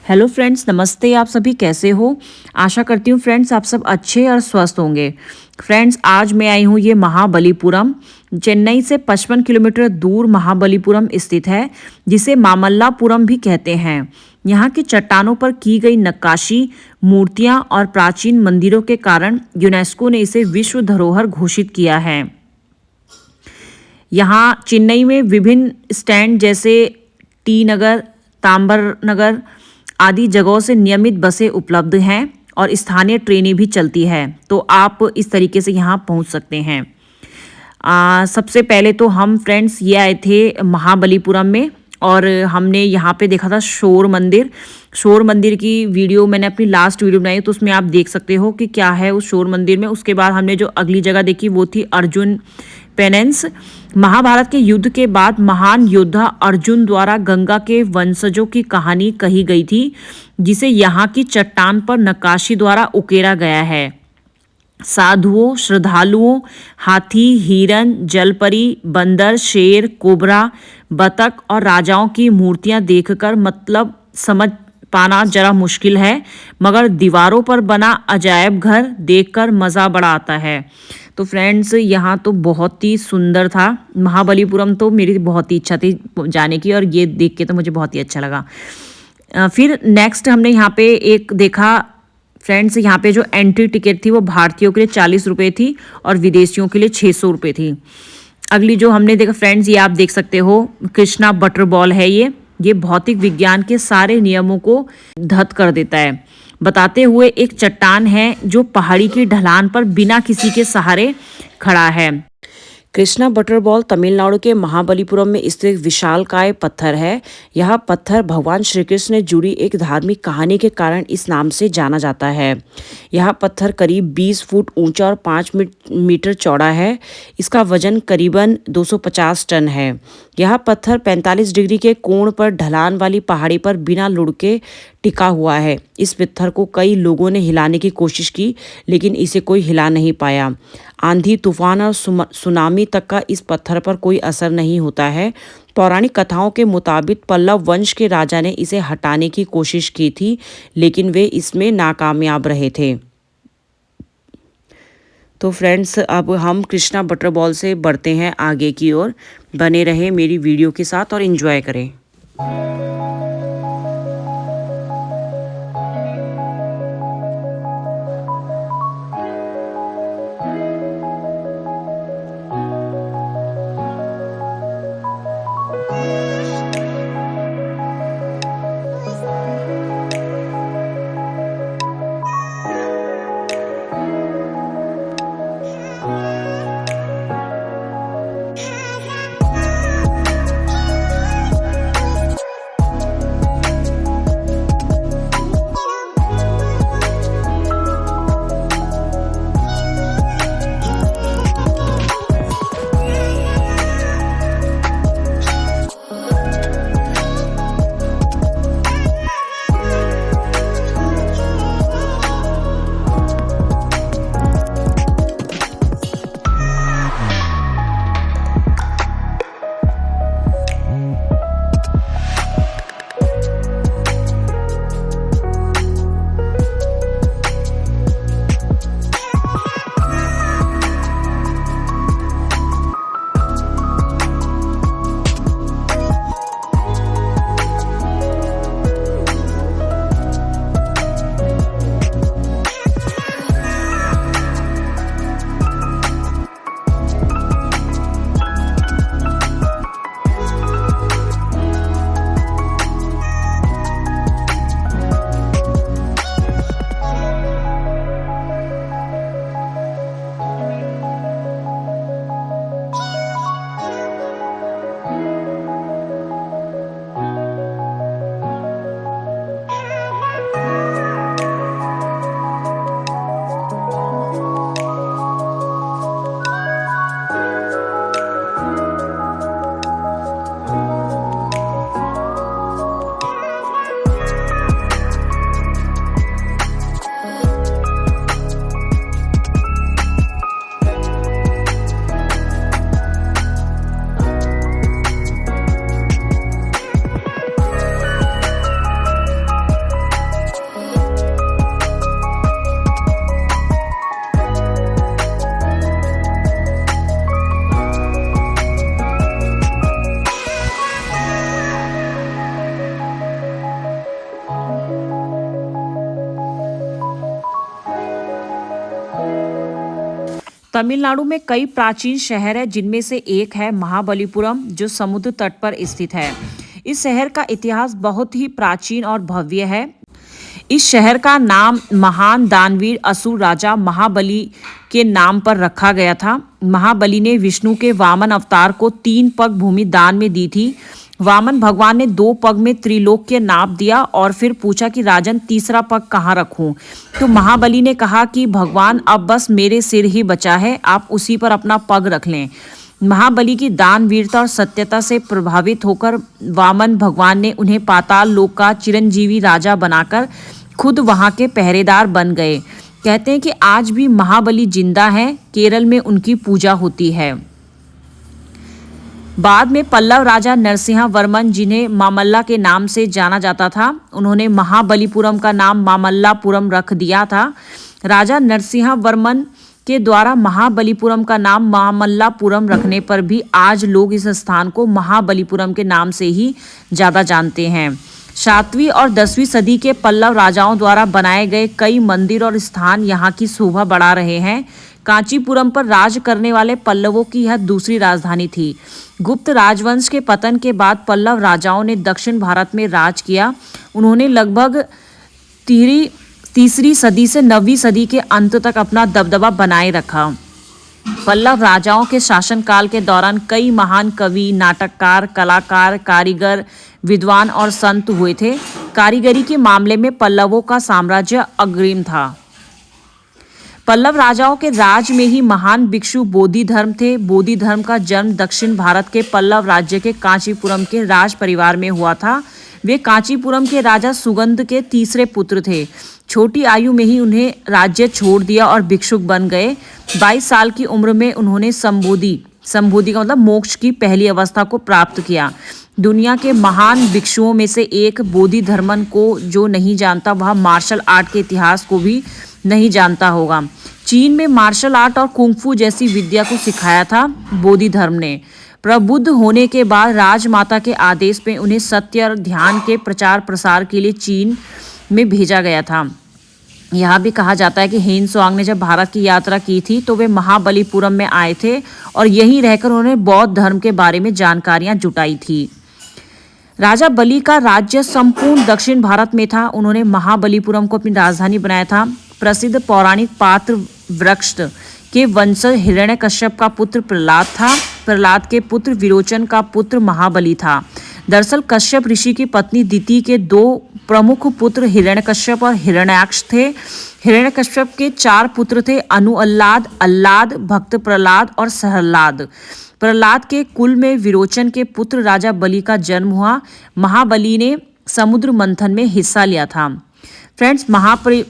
Hello friends, नमस्ते। आप सभी कैसे हो? आशा करती हूँ फ्रेंड्स आप सब अच्छे और स्वस्थ होंगे। फ्रेंड्स, आज मैं आई हूँ ये महाबलीपुरम। चेन्नई से 55 किलोमीटर दूर महाबलीपुरम स्थित है, जिसे मामल्लापुरम भी कहते हैं। यहाँ की चट्टानों पर की गई नक्काशी, मूर्तियाँ और प्राचीन मंदिरों के कारण यूनेस्को ने इसे विश्व धरोहर घोषित किया है। यहाँ चेन्नई में विभिन्न स्टैंड जैसे टी नगर, तांबर नगर आदि जगहों से नियमित बसें उपलब्ध हैं और स्थानीय ट्रेनें भी चलती है, तो आप इस तरीके से यहाँ पहुँच सकते हैं। सबसे पहले तो हम फ्रेंड्स ये आए थे महाबलीपुरम में और हमने यहाँ पे देखा था शोर मंदिर। शोर मंदिर की वीडियो मैंने अपनी लास्ट वीडियो बनाई, तो उसमें आप देख सकते हो कि क्या है उस शोर मंदिर में। उसके बाद हमने जो अगली जगह देखी वो थी अर्जुन पेनेंस। महाभारत के युद्ध के बाद महान योद्धा अर्जुन द्वारा गंगा के वंशजों की कहानी कही गई थी, जिसे यहाँ की चट्टान पर नक्काशी द्वारा उकेरा गया है। साधुओं, श्रद्धालुओं, हाथी, हिरन, जलपरी, बंदर, शेर, कोबरा, बतख और राजाओं की मूर्तियां देखकर मतलब समझ पाना जरा मुश्किल है, मगर दीवारों पर बना अजायब घर देखकर मज़ा बड़ा आता है। तो फ्रेंड्स, यहाँ तो बहुत ही सुंदर था। महाबलीपुरम तो मेरी बहुत ही इच्छा थी जाने की, और ये देख के तो मुझे बहुत ही अच्छा लगा। फिर नेक्स्ट हमने यहाँ पे एक देखा फ्रेंड्स, यहाँ पे जो एंट्री टिकट थी वो भारतीयों के लिए 40 रुपये थी और विदेशियों के लिए 600 रुपये थी। अगली जो हमने देखा फ्रेंड्स, ये आप देख सकते हो कृष्णा बटर बॉल है। ये भौतिक विज्ञान के सारे नियमों को धत कर देता है, बताते हुए एक चट्टान है जो पहाड़ी की ढलान पर बिना किसी के सहारे खड़ा है। कृष्णा बटर बॉल तमिलनाडु के महाबलीपुरम में स्थित एक विशालकाय पत्थर है। यह पत्थर भगवान श्री कृष्ण से जुड़ी एक धार्मिक कहानी के कारण इस नाम से जाना जाता है। यह पत्थर करीब 20 फुट ऊंचा और 5 मीटर चौड़ा है। इसका वजन करीबन 250 टन है। यह पत्थर 45 डिग्री के कोण पर ढलान वाली पहाड़ी पर बिना लुढ़के टिका हुआ है। इस पत्थर को कई लोगों ने हिलाने की कोशिश की, लेकिन इसे कोई हिला नहीं पाया। आंधी, तूफान और सुनामी तक का इस पत्थर पर कोई असर नहीं होता है। पौराणिक कथाओं के मुताबिक पल्लव वंश के राजा ने इसे हटाने की कोशिश की थी, लेकिन वे इसमें नाकामयाब रहे थे। तो फ्रेंड्स, अब हम कृष्णा बटर बॉल से बढ़ते हैं आगे की ओर। बने रहें मेरी वीडियो के साथ और एंजॉय करें। तमिलनाडु में कई प्राचीन शहर है, जिनमें से एक है महाबलीपुरम, जो समुद्र तट पर स्थित है। इस शहर का इतिहास बहुत ही प्राचीन और भव्य है। इस शहर का नाम महान दानवीर असुर राजा महाबली के नाम पर रखा गया था। महाबली ने विष्णु के वामन अवतार को 3 पग भूमि दान में दी थी। वामन भगवान ने 2 पग में त्रिलोक्य नाप दिया और फिर पूछा कि राजन, तीसरा पग कहाँ रखूं? तो महाबली ने कहा कि भगवान, अब बस मेरे सिर ही बचा है, आप उसी पर अपना पग रख लें। महाबली की दान वीरता और सत्यता से प्रभावित होकर वामन भगवान ने उन्हें पाताल लोक का चिरंजीवी राजा बनाकर खुद वहां के पहरेदार बन गए। कहते हैं कि आज भी महाबली जिंदा हैं। केरल में उनकी पूजा होती है। बाद में पल्लव राजा नरसिंह वर्मन, जिन्हें मामल्ला के नाम से जाना जाता था, उन्होंने महाबलीपुरम का नाम मामल्लापुरम रख दिया था। राजा नरसिंह वर्मन के द्वारा महाबलीपुरम का नाम मामल्लापुरम रखने पर भी आज लोग इस स्थान को महाबलीपुरम के नाम से ही ज़्यादा जानते हैं। 7वीं और 10वीं सदी के पल्लव राजाओं द्वारा बनाए गए कई मंदिर और स्थान यहाँ की शोभा बढ़ा रहे हैं। कांचीपुरम पर राज करने वाले पल्लवों की यह दूसरी राजधानी थी। गुप्त राजवंश के पतन के बाद पल्लव राजाओं ने दक्षिण भारत में राज किया। उन्होंने लगभग तीसरी सदी से 9वीं सदी के अंत तक अपना दबदबा बनाए रखा। पल्लव राजाओं के शासनकाल के दौरान कई महान कवि, नाटककार, कलाकार, कारीगर, विद्वान और संत हुए थे। कारीगरी के मामले में पल्लवों का साम्राज्य अग्रिम था। पल्लव राजाओं के राज में ही महान भिक्षु बोधि धर्म थे। बोधि धर्म का जन्म दक्षिण भारत के पल्लव राज्य के कांचीपुरम के राज परिवार में हुआ था। वे कांचीपुरम के राजा सुगंध के तीसरे पुत्र थे। छोटी आयु में ही उन्हें राज्य छोड़ दिया और भिक्षुक बन गए। 22 साल की उम्र में उन्होंने संबोधि का मतलब मोक्ष की पहली अवस्था को प्राप्त किया। दुनिया के महान भिक्षुओं में से एक बोधि धर्मन को जो नहीं जानता, वह मार्शल आर्ट के इतिहास को भी नहीं जानता होगा। चीन में मार्शल आर्ट और कुंफू जैसी विद्या को सिखाया था बोधि धर्म ने। प्रबुद्ध होने के बाद राजमाता के आदेश पे उन्हें सत्य और ध्यान के प्रचार प्रसार के लिए चीन में भेजा गया था। यहाँ भी कहा जाता है कि हेन त्सुआंग ने जब भारत की यात्रा की थी तो वे महाबलीपुरम में आए थे और यहीं रहकर उन्होंने बौद्ध धर्म के बारे में जानकारियां जुटाई थी। राजा बलि का राज्य संपूर्ण दक्षिण भारत में था। उन्होंने महाबलीपुरम को अपनी राजधानी बनाया था। प्रसिद्ध पौराणिक पात्र वृक्ष के वंशज हिरण्यकश्यप का पुत्र प्रहलाद था। प्रहलाद के पुत्र विरोचन का पुत्र महाबली था। दरअसल कश्यप ऋषि की पत्नी दिति के 2 प्रमुख पुत्र हिरण्यकश्यप और हिरण्याक्ष थे। हिरण्यकश्यप के 4 पुत्र थे, अनुअल्लाद, अल्लाद, भक्त प्रहलाद और सहल्लाद। प्रहलाद के कुल में विरोचन के पुत्र राजा बलि का जन्म हुआ। महाबली ने समुद्र मंथन में हिस्सा लिया था। फ्रेंड्स,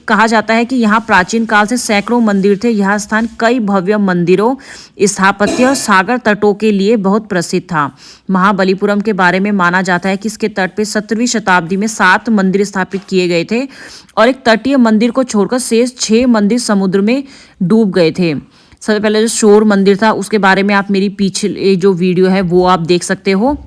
कहा जाता है कि यहाँ प्राचीन काल से सैकड़ों मंदिर थे। यह स्थान कई भव्य मंदिरों, स्थापत्य और सागर तटों के लिए बहुत प्रसिद्ध था। महाबलीपुरम के बारे में माना जाता है कि इसके तट पे 17वीं शताब्दी में 7 मंदिर स्थापित किए गए थे और एक तटीय मंदिर को छोड़कर शेष 6 मंदिर समुद्र में डूब गए थे। सबसे पहले जो शोर मंदिर था उसके बारे में आप मेरी पीछे जो वीडियो है वो आप देख सकते हो।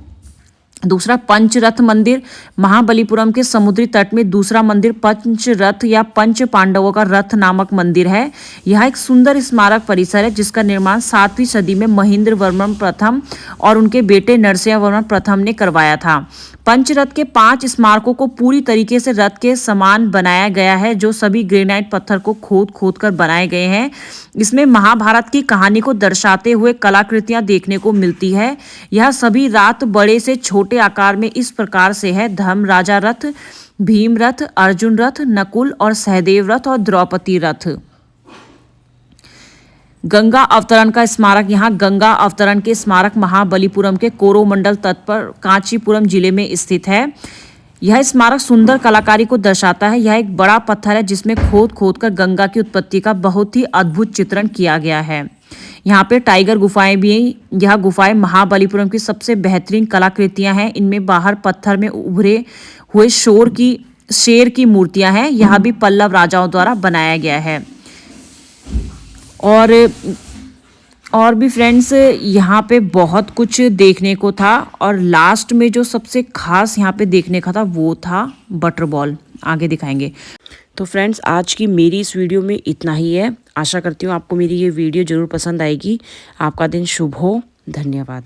दूसरा पंचरथ मंदिर, महाबलीपुरम के समुद्री तट में दूसरा मंदिर पंचरथ या पंच पांडवों का रथ नामक मंदिर है। यह एक सुंदर स्मारक परिसर है जिसका निर्माण 7वीं सदी में महेंद्र वर्मन प्रथम और उनके बेटे नरसिंह वर्मन प्रथम ने करवाया था। पंचरथ के 5 स्मारकों को पूरी तरीके से रथ के समान बनाया गया है, जो सभी ग्रेनाइट पत्थर को खोद कर बनाए गए हैं। इसमें महाभारत की कहानी को दर्शाते हुए कलाकृतियां देखने को मिलती है। यह सभी रात बड़े से छोटे आकार में इस प्रकार से है: धर्मराजा रथ, भीम रथ, अर्जुन रथ, नकुल और सहदेव रथ और द्रौपदी रथ। गंगा अवतरण का स्मारक, यहाँ गंगा अवतरण के स्मारक महाबलीपुरम के कोरोमंडल तट पर कांचीपुरम जिले में स्थित है। यह स्मारक सुंदर कलाकारी को दर्शाता है। यह एक बड़ा पत्थर है जिसमें खोद कर गंगा की उत्पत्ति का बहुत ही अद्भुत चित्रण किया गया है। यहाँ पे टाइगर गुफाएं भी हैं। यह गुफाएं महाबलीपुरम की सबसे बेहतरीन कलाकृतियां हैं। इनमें बाहर पत्थर में उभरे हुए शेर की मूर्तियां हैं। यह भी पल्लव राजाओं द्वारा बनाया गया है। और भी फ्रेंड्स, यहाँ पे बहुत कुछ देखने को था और लास्ट में जो सबसे खास यहाँ पे देखने का था वो था बटर बॉल। आगे दिखाएंगे। तो फ्रेंड्स आज की मेरी इस वीडियो में इतना ही है। आशा करती हूँ आपको मेरी ये वीडियो ज़रूर पसंद आएगी। आपका दिन शुभ हो। धन्यवाद।